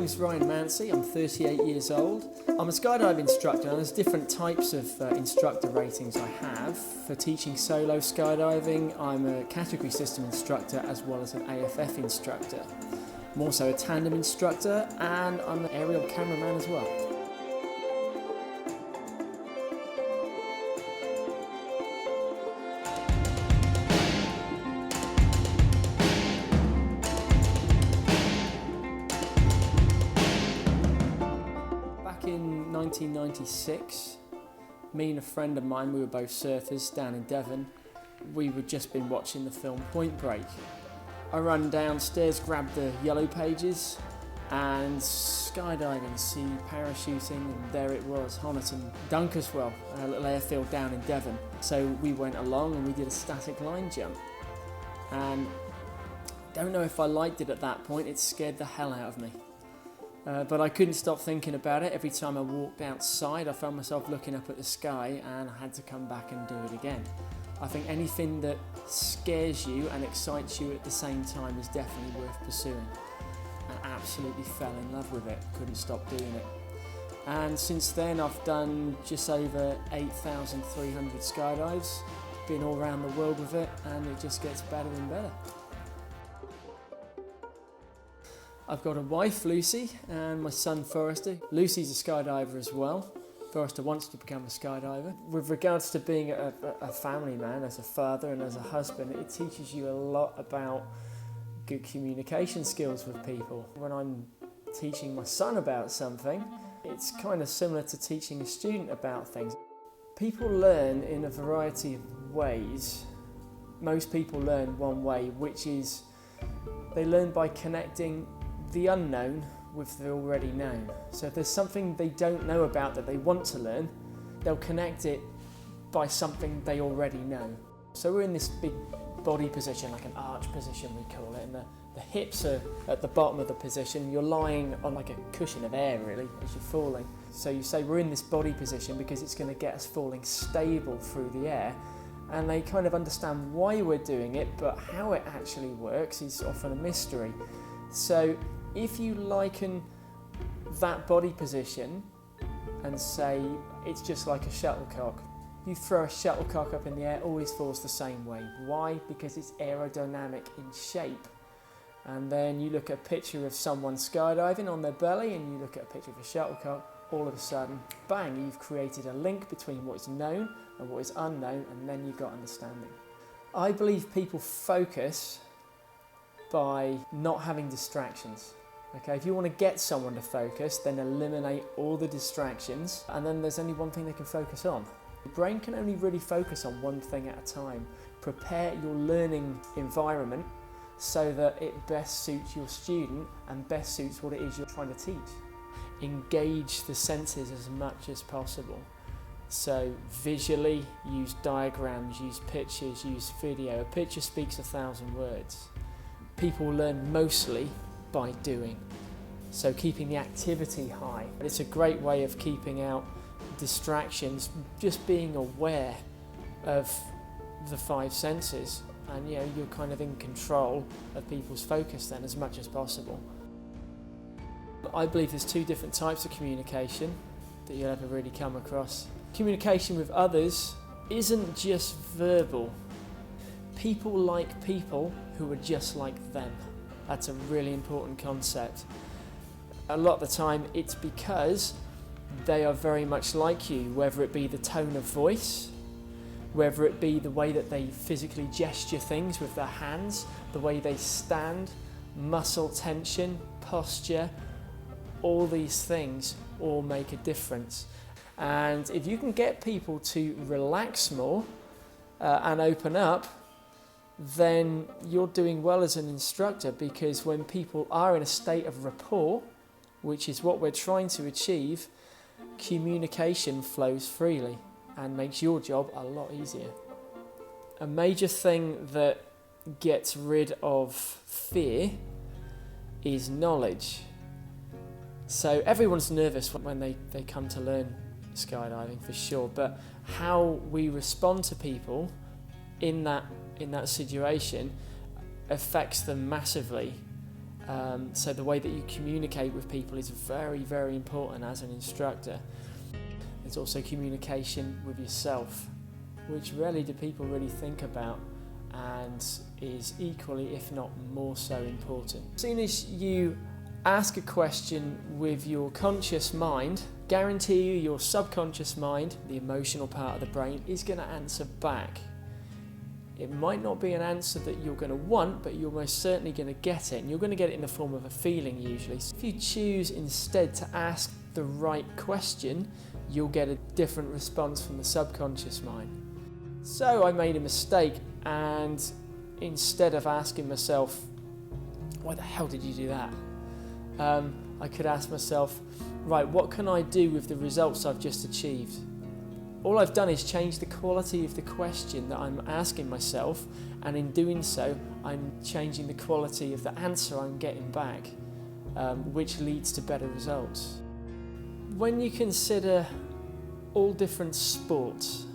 name's Ryan Mancy, I'm 38 years old. I'm a skydiving instructor and there's different types of instructor ratings I have. For teaching solo skydiving, I'm a category system instructor as well as an AFF instructor. I'm also a tandem instructor and I'm an aerial cameraman as well. In 1996, me and a friend of mine, we were both surfers down in Devon. We had just been watching the film Point Break. I ran downstairs, grabbed the yellow pages and skydiving, sea parachuting, and there it was, Honiton, Dunkeswell, a little airfield down in Devon. So we went along and we did a static line jump. And don't know if I liked it at that point, it scared the hell out of me. But I couldn't stop thinking about it. Every time I walked outside, I found myself looking up at the sky and I had to come back and do it again. I think anything that scares you and excites you at the same time is definitely worth pursuing. I absolutely fell in love with it, couldn't stop doing it. And since then I've done just over 8,300 skydives, been all around the world with it, and it just gets better and better. I've got a wife, Lucy, and my son, Forrester. Lucy's a skydiver as well. Forrester wants to become a skydiver. With regards to being a family man, as a father and as a husband, it teaches you a lot about good communication skills with people. When I'm teaching my son about something, it's kind of similar to teaching a student about things. People learn in a variety of ways. Most people learn one way, which is they learn by connecting the unknown with the already known. So if there's something they don't know about that they want to learn, they'll connect it by something they already know. So we're in this big body position, like an arch position we call it, and the hips are at the bottom of the position. You're lying on like a cushion of air really as you're falling. So you say we're in this body position because it's going to get us falling stable through the air, and they kind of understand why we're doing it, but how it actually works is often a mystery. So if you liken that body position and say it's just like a shuttlecock, you throw a shuttlecock up in the air, it always falls the same way. Why? Because it's aerodynamic in shape. And then you look at a picture of someone skydiving on their belly and you look at a picture of a shuttlecock, all of a sudden, bang, you've created a link between what is known and what is unknown, and then you've got understanding. I believe people focus by not having distractions. Okay, if you want to get someone to focus, then eliminate all the distractions, and then there's only one thing they can focus on. The brain can only really focus on one thing at a time. Prepare your learning environment so that it best suits your student and best suits what it is you're trying to teach. Engage the senses as much as possible. So visually, use diagrams, use pictures, use video. A picture speaks 1,000 words. People learn mostly by doing. So keeping the activity high. It's a great way of keeping out distractions, just being aware of the five senses, and you're kind of in control of people's focus then as much as possible. I believe there's two different types of communication that you'll ever really come across. Communication with others isn't just verbal. People like people who are just like them. That's a really important concept. A lot of the time it's because they are very much like you, whether it be the tone of voice, whether it be the way that they physically gesture things with their hands, the way they stand, muscle tension, posture, all these things all make a difference. And if you can get people to relax more and open up, then you're doing well as an instructor, because when people are in a state of rapport, which is what we're trying to achieve, communication flows freely and makes your job a lot easier. A major thing that gets rid of fear is knowledge. So everyone's nervous when they come to learn skydiving, for sure, but how we respond to people in that situation affects them massively. So the way that you communicate with people is very, very important as an instructor. There's also communication with yourself, which rarely do people really think about, and is equally, if not more so, important. As soon as you ask a question with your conscious mind, guarantee you your subconscious mind, the emotional part of the brain, is going to answer back. It might not be an answer that you're going to want, but you're most certainly going to get it, and you're going to get it in the form of a feeling usually. So if you choose instead to ask the right question, you'll get a different response from the subconscious mind. So I made a mistake, and instead of asking myself, why the hell did you do that? I could ask myself, right, what can I do with the results I've just achieved? All I've done is change the quality of the question that I'm asking myself, and in doing so, I'm changing the quality of the answer I'm getting back, which leads to better results. When you consider all different sports,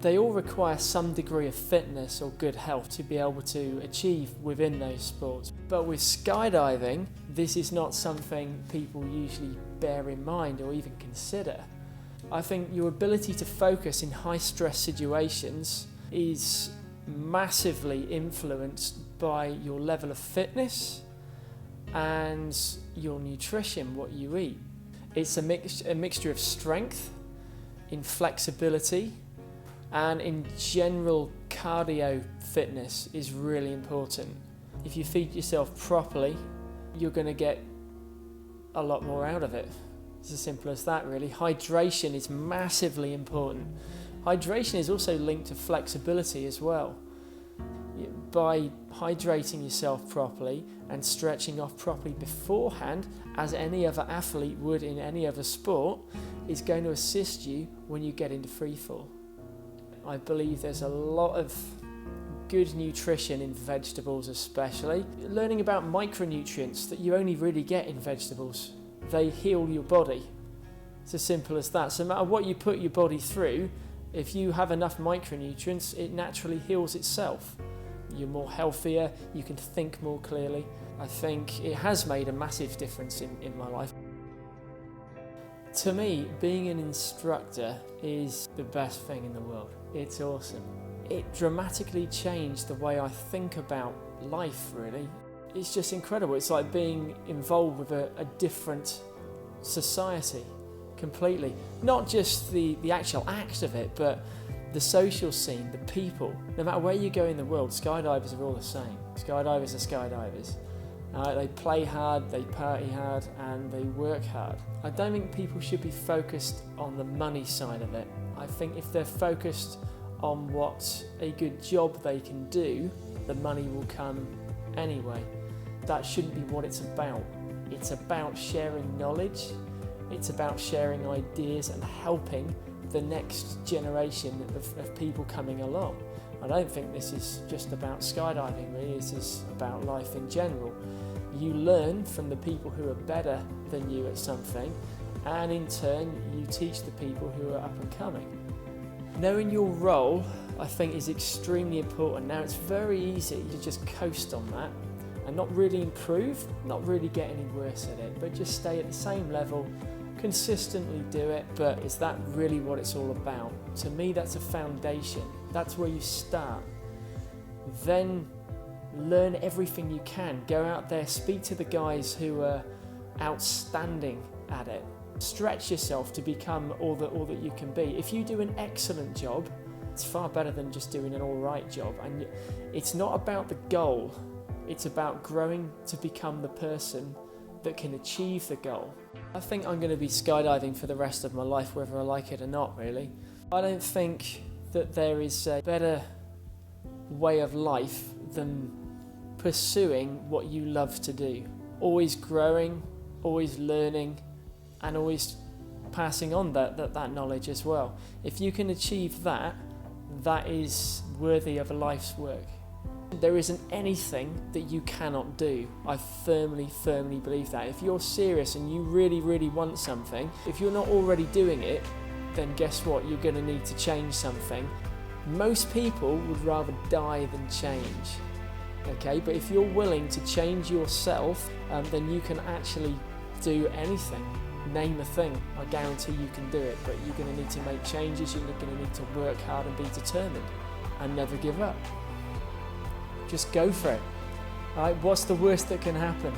they all require some degree of fitness or good health to be able to achieve within those sports. But with skydiving, this is not something people usually bear in mind or even consider. I think your ability to focus in high-stress situations is massively influenced by your level of fitness and your nutrition, what you eat. It's a mixture of strength, in flexibility, and in general cardio fitness is really important. If you feed yourself properly, you're going to get a lot more out of it. It's as simple as that, really. Hydration is massively important. Hydration is also linked to flexibility as well. By hydrating yourself properly and stretching off properly beforehand, as any other athlete would in any other sport, is going to assist you when you get into free fall. I believe there's a lot of good nutrition in vegetables, especially. Learning about micronutrients that you only really get in vegetables. They heal your body. It's as simple as that. So no matter what you put your body through, if you have enough micronutrients, it naturally heals itself. You're more healthier, you can think more clearly. I think it has made a massive difference in my life. To me, being an instructor is the best thing in the world. It's awesome. It dramatically changed the way I think about life, really. It's just incredible. It's like being involved with a different society completely. Not just the actual act of it, but the social scene, the people. No matter where you go in the world, skydivers are all the same. Skydivers are skydivers. They play hard, they party hard, and they work hard. I don't think people should be focused on the money side of it. I think if they're focused on what a good job they can do, the money will come anyway. That shouldn't be what it's about. It's about sharing knowledge, it's about sharing ideas and helping the next generation of people coming along. I don't think this is just about skydiving, really. This is about life in general. You learn from the people who are better than you at something, and in turn you teach the people who are up and coming. Knowing your role, I think, is extremely important. Now, it's very easy to just coast on that and not really improve, not really get any worse at it, but just stay at the same level, consistently do it. But is that really what it's all about? To me, that's a foundation. That's where you start. Then learn everything you can. Go out there, speak to the guys who are outstanding at it. Stretch yourself to become all that you can be. If you do an excellent job, it's far better than just doing an all right job. And it's not about the goal. It's about growing to become the person that can achieve the goal. I think I'm going to be skydiving for the rest of my life, whether I like it or not, really. I don't think that there is a better way of life than pursuing what you love to do. Always growing, always learning, and always passing on that knowledge as well. If you can achieve that, that is worthy of a life's work. There isn't anything that you cannot do. I firmly believe that. If you're serious and you really want something, if you're not already doing it, then guess what? You're going to need to change something. Most people would rather die than change. okay? But if you're willing to change yourself, then you can actually do anything. Name a thing. I guarantee you can do it, but you're going to need to make changes. You're going to need to work hard and be determined and never give up. Just go for it. All right, what's the worst that can happen?